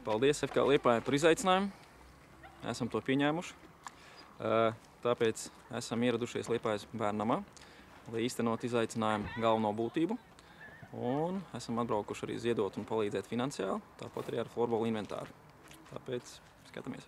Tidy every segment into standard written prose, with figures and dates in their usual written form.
Paldies FK Liepāja par izaicinājumu. Esam to pieņēmuši. Tāpēc esam ieradušies Liepājas bērnnamā, lai īstenot izaicinājumu galveno būtību. Un esam atbraukuši arī ziedot un palīdzēt finansiāli, tāpat arī ar florbola inventāru. Tāpēc skatāmies.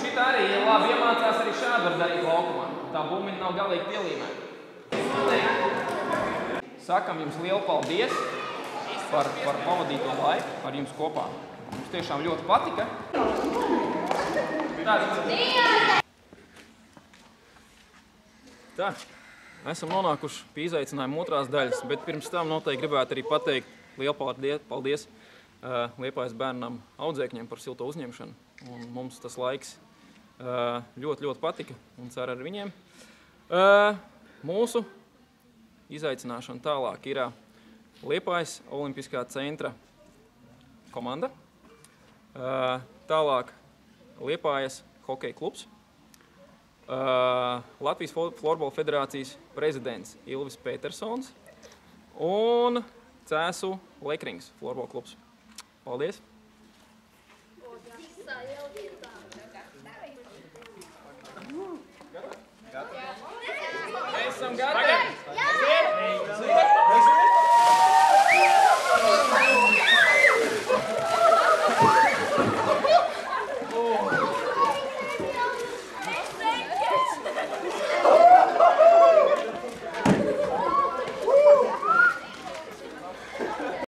Šitā arī, ja labi iemācās, arī šādi var darīt laukumā. Tā bumbiņa nav galīgi pielīmēta. Sakam jums lielu paldies par pavadīto laiku ar jums kopā. Mums tiešām ļoti patika. Tā, esam nonākuši pie izaicinājuma otrās daļas, bet pirms tam noteikti gribētu arī pateikt lielu paldies Liepājas bērnam audzēkņiem par silto uzņemšanu. Un mums tas laiks ļoti patika un ceru ar viņiem. Mūsu izaicināšana tālāk ir Liepājas Olimpiskā centra komanda, tālāk Liepājas hokeja klubs, Latvijas Florbola federācijas prezidents Ilvis Petersons un Cēsu Lekrings Florbola klubs. Paldies! Mēs esam gatavi!